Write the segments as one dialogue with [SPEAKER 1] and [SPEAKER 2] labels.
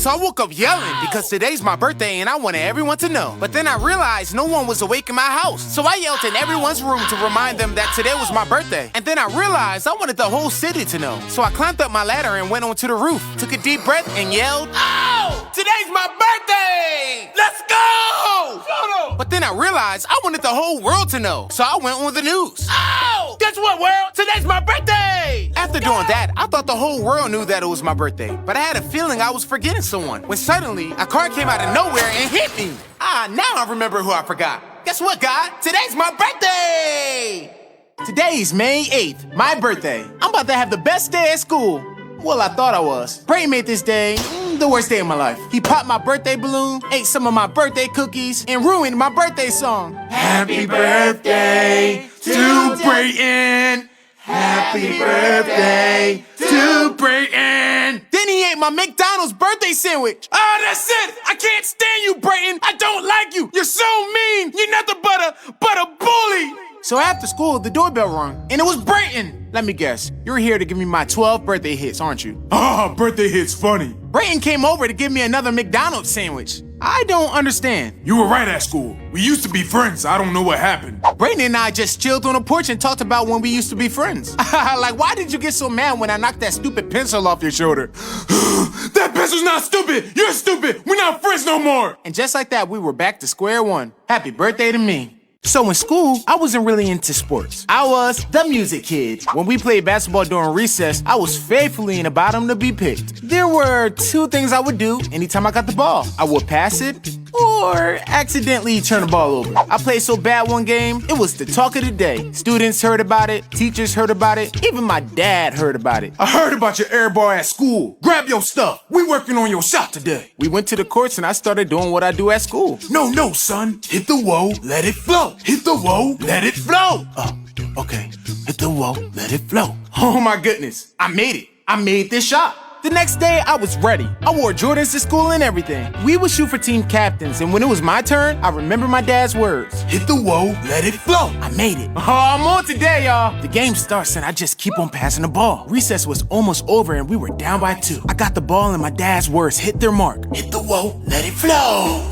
[SPEAKER 1] So I woke up yelling because today's my birthday and I wanted everyone to know. But then I realized no one was awake in my house. So I yelled in everyone's room to remind them that today was my birthday. And then I realized I wanted the whole city to know. So I climbed up my ladder and went onto the roof, took a deep breath and yelled, "Oh! Today's my birthday! Let's go!" But then I realized I wanted the whole world to know. So I went on the news. "Oh! Guess what, world? Today's my birthday!" After doing that, I thought the whole world knew that it was my birthday. But I had a feeling I was forgetting someone. When suddenly, a car came out of nowhere and hit me. Now I remember who I forgot. Guess what, God? Today's my birthday! Today's May 8th, my birthday. I'm about to have the best day at school. Well, I thought I was. Brayton made this day the worst day of my life. He popped my birthday balloon, ate some of my birthday cookies, and ruined my birthday song. Happy birthday to Brayton. Happy birthday to Brayton. Then he ate my McDonald's birthday sandwich. Oh, that's it. I can't stand you, Brayton. I don't like you. You're so mean. You're nothing but a bully. So after school, the doorbell rung, and it was Brayton. Let me guess, you're here to give me my 12 birthday hits, aren't you?
[SPEAKER 2] Birthday hits funny.
[SPEAKER 1] Brayton came over to give me another McDonald's sandwich. I don't understand.
[SPEAKER 2] You were right at school. We used to be friends. I don't know what happened.
[SPEAKER 1] Brayton and I just chilled on the porch and talked about when we used to be friends. Like, why did you get so mad when I knocked that stupid pencil off your shoulder?
[SPEAKER 2] That pencil's not stupid. You're stupid. We're not friends no more.
[SPEAKER 1] And just like that, we were back to square one. Happy birthday to me. So in school, I wasn't really into sports. I was the music kid. When we played basketball during recess, I was faithfully in the bottom to be picked. There were two things I would do anytime I got the ball. I would pass it or accidentally turn the ball over. I played so bad one game, it was the talk of the day. Students heard about it, teachers heard about it, even my dad heard about it.
[SPEAKER 2] I heard about your air ball at school. Grab your stuff. We working on your shot today.
[SPEAKER 1] We went to the courts and I started doing what I do at school.
[SPEAKER 2] No, son. Hit the wall, let it flow. Hit the wall, let it flow.
[SPEAKER 1] Oh, okay. Hit the wall, let it flow. Oh my goodness, I made it. I made this shot. The next day, I was ready. I wore Jordans to school and everything. We would shoot for team captains, and when it was my turn, I remember my dad's words.
[SPEAKER 2] Hit the wall, let it flow.
[SPEAKER 1] I made it. Oh, I'm on today, y'all. The game starts, and I just keep on passing the ball. Recess was almost over, and we were down by 2. I got the ball, and my dad's words hit their mark.
[SPEAKER 2] Hit the wall, let it flow.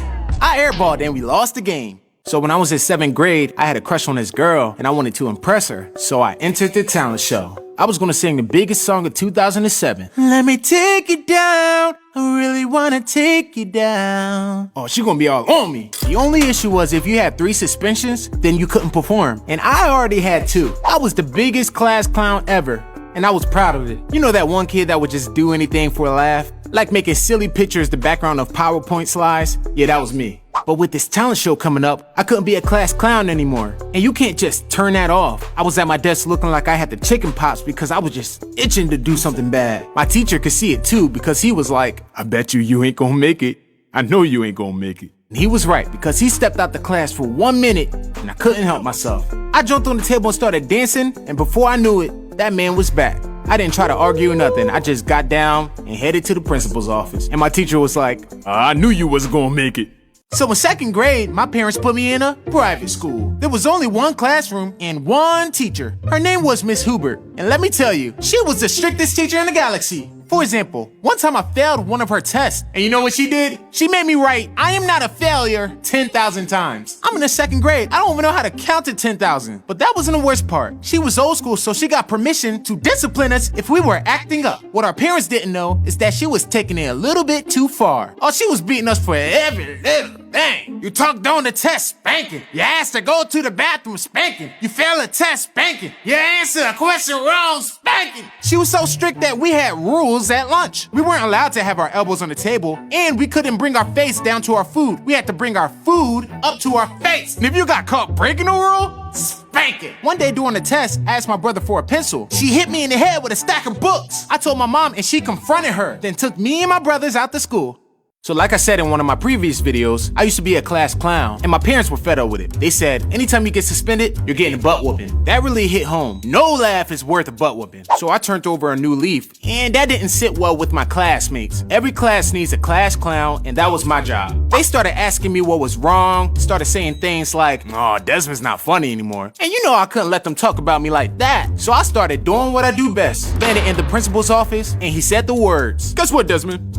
[SPEAKER 1] I airballed, and we lost the game. So when I was in 7th grade, I had a crush on this girl, and I wanted to impress her. So I entered the talent show. I was gonna sing the biggest song of 2007. Let me take you down. I really wanna take you down. Oh, she gonna be all on me. The only issue was if you had 3 suspensions, then you couldn't perform. And I already had 2. I was the biggest class clown ever, and I was proud of it. You know that one kid that would just do anything for a laugh? Like making silly pictures the background of PowerPoint slides? Yeah, that was me. But with this talent show coming up, I couldn't be a class clown anymore. And you can't just turn that off. I was at my desk looking like I had the chicken pox because I was just itching to do something bad. My teacher could see it too because he was like,
[SPEAKER 2] I bet you ain't gonna make it. I know you ain't gonna make it.
[SPEAKER 1] And he was right because he stepped out the class for 1 minute and I couldn't help myself. I jumped on the table and started dancing, and before I knew it, that man was back. I didn't try to argue or nothing. I just got down and headed to the principal's office. And my teacher was like,
[SPEAKER 2] I knew you wasn't gonna make it.
[SPEAKER 1] So in 2nd grade, my parents put me in a private school. There was only 1 classroom and 1 teacher. Her name was Miss Hubert. And let me tell you, she was the strictest teacher in the galaxy. For example, one time I failed one of her tests. And you know what she did? She made me write, I am not a failure 10,000 times. I'm in the 2nd grade. I don't even know how to count to 10,000. But that wasn't the worst part. She was old school, so she got permission to discipline us if we were acting up. What our parents didn't know is that she was taking it a little bit too far. Oh, she was beating us for every little thing. You talked on the test, spanking. You asked to go to the bathroom, spanking. You failed a test, spanking. You answered a question wrong, spanking. She was so strict that we had rules at lunch. We weren't allowed to have our elbows on the table, and we couldn't bring our face down to our food. We had to bring our food up to our face. And if you got caught breaking the rule, spank it. One day during the test, I asked my brother for a pencil. She hit me in the head with a stack of books. I told my mom and she confronted her, then took me and my brothers out to school. So like I said in one of my previous videos, I used to be a class clown, and my parents were fed up with it. They said, anytime you get suspended, you're getting a butt whooping. That really hit home. No laugh is worth a butt whooping. So I turned over a new leaf, and that didn't sit well with my classmates. Every class needs a class clown, and that was my job. They started asking me what was wrong, started saying things like, oh, Desmond's not funny anymore. And you know I couldn't let them talk about me like that. So I started doing what I do best. Landed in the principal's office, and he said the words, guess what, Desmond?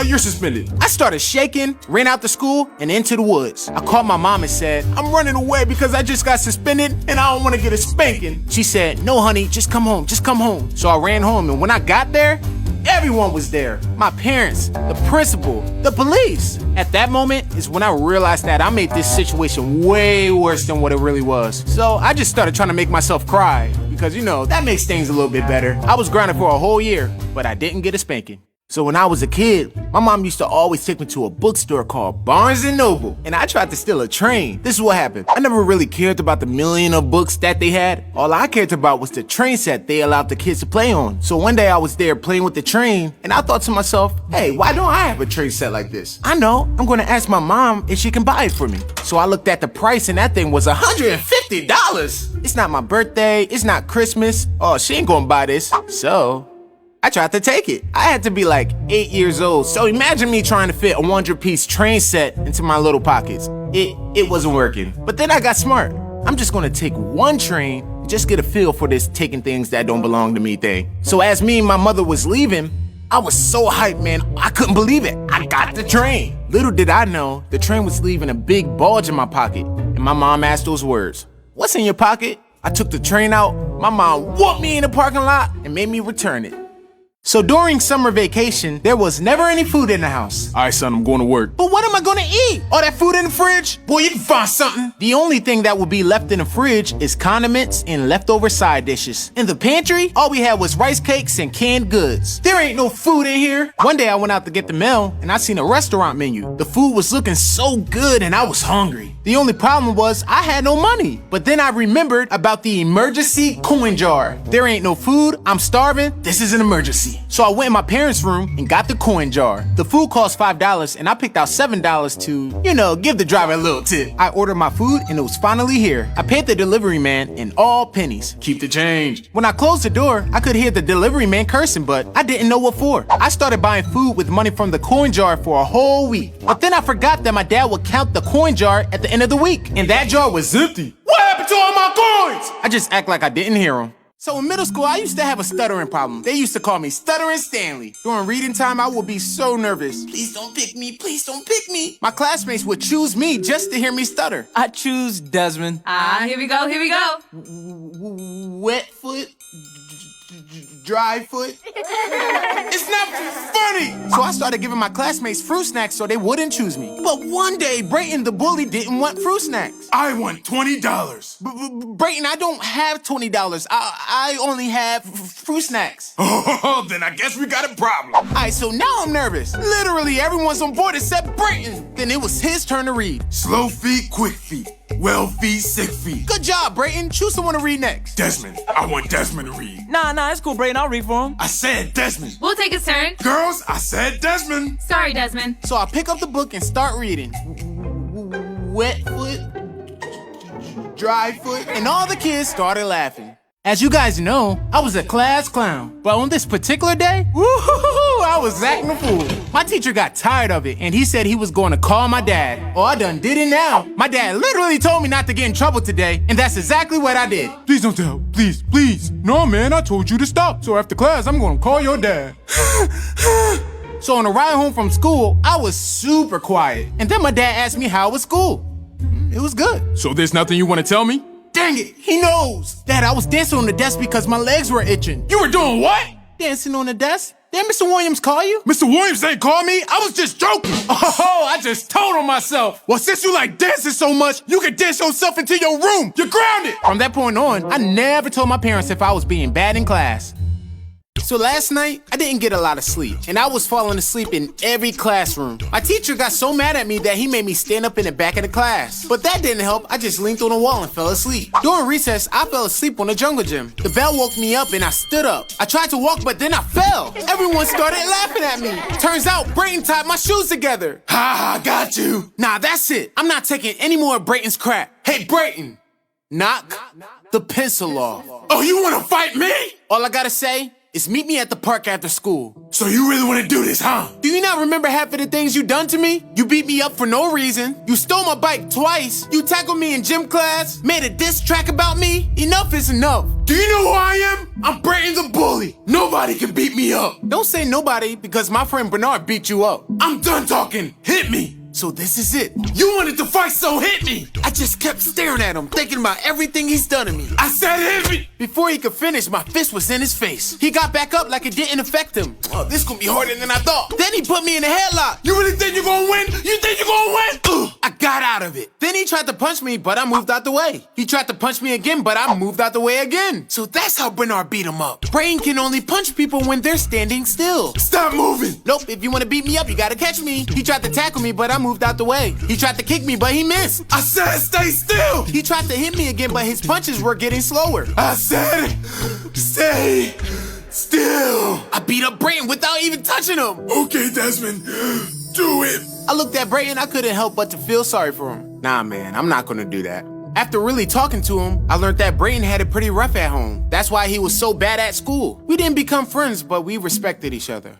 [SPEAKER 2] You're suspended.
[SPEAKER 1] I started shaking, ran out the school, and into the woods. I called my mom and said, I'm running away because I just got suspended and I don't want to get a spanking. She said, no, honey, just come home, just come home. So I ran home, and when I got there, everyone was there. My parents, the principal, the police. At that moment is when I realized that I made this situation way worse than what it really was. So I just started trying to make myself cry because, that makes things a little bit better. I was grounded for a whole year, but I didn't get a spanking. So when I was a kid, my mom used to always take me to a bookstore called Barnes & Noble, and I tried to steal a train. This is what happened. I never really cared about the million of books that they had. All I cared about was the train set they allowed the kids to play on. So one day I was there playing with the train, and I thought to myself, hey, why don't I have a train set like this? I know, I'm gonna ask my mom if she can buy it for me. So I looked at the price, and that thing was $150. It's not my birthday, it's not Christmas. Oh, she ain't gonna buy this. So I tried to take it. I had to be like 8 years old, so imagine me trying to fit a 100-piece train set into my little pockets. It wasn't working. But then I got smart. I'm just gonna take one train and just get a feel for this taking things that don't belong to me thing. So as me and my mother was leaving, I was so hyped, man. I couldn't believe it. I got the train. Little did I know, the train was leaving a big bulge in my pocket, and my mom asked those words, "What's in your pocket?" I took the train out. My mom whooped me in the parking lot and made me return it. So during summer vacation, there was never any food in the house.
[SPEAKER 2] All right, son, I'm going to work.
[SPEAKER 1] But what am I gonna eat? All that food in the fridge?
[SPEAKER 2] Boy, you can find something.
[SPEAKER 1] The only thing that would be left in the fridge is condiments and leftover side dishes. In the pantry, all we had was rice cakes and canned goods. There ain't no food in here. One day I went out to get the mail and I seen a restaurant menu. The food was looking so good and I was hungry. The only problem was I had no money. But then I remembered about the emergency coin jar. There ain't no food, I'm starving, this is an emergency. So I went in my parents' room and got the coin jar. The food cost $5 and I picked out $7 to, give the driver a little tip. I ordered my food and it was finally here. I paid the delivery man in all pennies.
[SPEAKER 2] Keep the change.
[SPEAKER 1] When I closed the door, I could hear the delivery man cursing, but I didn't know what for. I started buying food with money from the coin jar for a whole week. But then I forgot that my dad would count the coin jar at the end of the week. And that jar was empty.
[SPEAKER 2] What happened to all my coins?
[SPEAKER 1] I just act like I didn't hear him. So in middle school, I used to have a stuttering problem. They used to call me Stuttering Stanley. During reading time, I would be so nervous. Please don't pick me, please don't pick me. My classmates would choose me just to hear me stutter.
[SPEAKER 3] I choose Desmond.
[SPEAKER 4] Here we go, here we go.
[SPEAKER 1] Wet foot, dry foot. It's not funny. So I started giving my classmates fruit snacks so they wouldn't choose me. But one day, Brayton the bully didn't want fruit snacks.
[SPEAKER 2] I want $20.
[SPEAKER 1] Brayton, I don't have $20. I only have fruit snacks.
[SPEAKER 2] Oh, then I guess we got a problem.
[SPEAKER 1] All right, so now I'm nervous. Literally, everyone's on board except Brayton. Then it was his turn to read.
[SPEAKER 2] Slow feet, quick feet. Well feet, sick feet.
[SPEAKER 1] Good job, Brayton. Choose someone to read next.
[SPEAKER 2] Desmond. I want Desmond to read.
[SPEAKER 3] Nah, it's cool, Brayden. I'll read for him.
[SPEAKER 2] I said Desmond.
[SPEAKER 4] We'll take his turn.
[SPEAKER 2] Girls, I said Desmond.
[SPEAKER 4] Sorry, Desmond.
[SPEAKER 1] So I pick up the book and start reading. Wet foot, dry foot, and all the kids started laughing. As you guys know, I was a class clown. But on this particular day, I was acting a fool. My teacher got tired of it, and he said he was going to call my dad. Oh, I done did it now. My dad literally told me not to get in trouble today, and that's exactly what I did.
[SPEAKER 2] Please don't tell. Please, please. No, man, I told you to stop. So after class, I'm going to call your dad.
[SPEAKER 1] So on the ride home from school, I was super quiet. And then my dad asked me how was school. It was good.
[SPEAKER 2] So there's nothing you want to tell me?
[SPEAKER 1] Dang it, he knows. Dad, I was dancing on the desk because my legs were itching.
[SPEAKER 2] You were doing what?
[SPEAKER 1] Dancing on the desk? Did Mr. Williams call you?
[SPEAKER 2] Mr. Williams ain't called me. I was just joking.
[SPEAKER 1] Oh, I just told on myself.
[SPEAKER 2] Well, since you like dancing so much, you can dance yourself into your room. You're grounded.
[SPEAKER 1] From that point on, I never told my parents if I was being bad in class. So last night, I didn't get a lot of sleep, and I was falling asleep in every classroom. My teacher got so mad at me that he made me stand up in the back of the class. But that didn't help, I just leaned on the wall and fell asleep. During recess, I fell asleep on the jungle gym. The bell woke me up and I stood up. I tried to walk, but then I fell. Everyone started laughing at me. Turns out, Brayton tied my shoes together.
[SPEAKER 2] Ha, got you.
[SPEAKER 1] Nah, that's it. I'm not taking any more of Brayton's crap. Hey, Brayton, knock the pencil off.
[SPEAKER 2] Oh, you want to fight me?
[SPEAKER 1] All I gotta say is meet me at the park after school.
[SPEAKER 2] So you really want to do this, huh?
[SPEAKER 1] Do you not remember half of the things you done to me? You beat me up for no reason. You stole my bike twice. You tackled me in gym class. Made a diss track about me. Enough is enough.
[SPEAKER 2] Do you know who I am? I'm Brayton the bully. Nobody can beat me up.
[SPEAKER 1] Don't say nobody because my friend Bernard beat you up.
[SPEAKER 2] I'm done talking. Hit me.
[SPEAKER 1] So this is it.
[SPEAKER 2] You wanted to fight, so hit me.
[SPEAKER 1] I just kept staring at him, thinking about everything he's done to me.
[SPEAKER 2] I said hit me.
[SPEAKER 1] Before he could finish, my fist was in his face. He got back up like it didn't affect him.
[SPEAKER 2] Oh, this gonna be harder than I thought.
[SPEAKER 1] Then he put me in a headlock.
[SPEAKER 2] You really think you're gonna win? You think you're gonna win?
[SPEAKER 1] Ugh, I got out of it. Then he tried to punch me, but I moved out the way. He tried to punch me again, but I moved out the way again. So that's how Bernard beat him up. Brain can only punch people when they're standing still.
[SPEAKER 2] Stop moving.
[SPEAKER 1] Nope, if you want to beat me up, you gotta catch me. He tried to tackle me, but I moved out the way. He tried to kick me, but he missed.
[SPEAKER 2] I said stay still.
[SPEAKER 1] He tried to hit me again, but his punches were getting slower.
[SPEAKER 2] I said stay still.
[SPEAKER 1] I beat up Brayton without even touching him.
[SPEAKER 2] Okay, Desmond, do it.
[SPEAKER 1] I looked at Brayton, I couldn't help but to feel sorry for him. Nah, man, I'm not gonna do that. After really talking to him, I learned that Brayton had it pretty rough at home. That's why he was so bad at school. We didn't become friends, but we respected each other.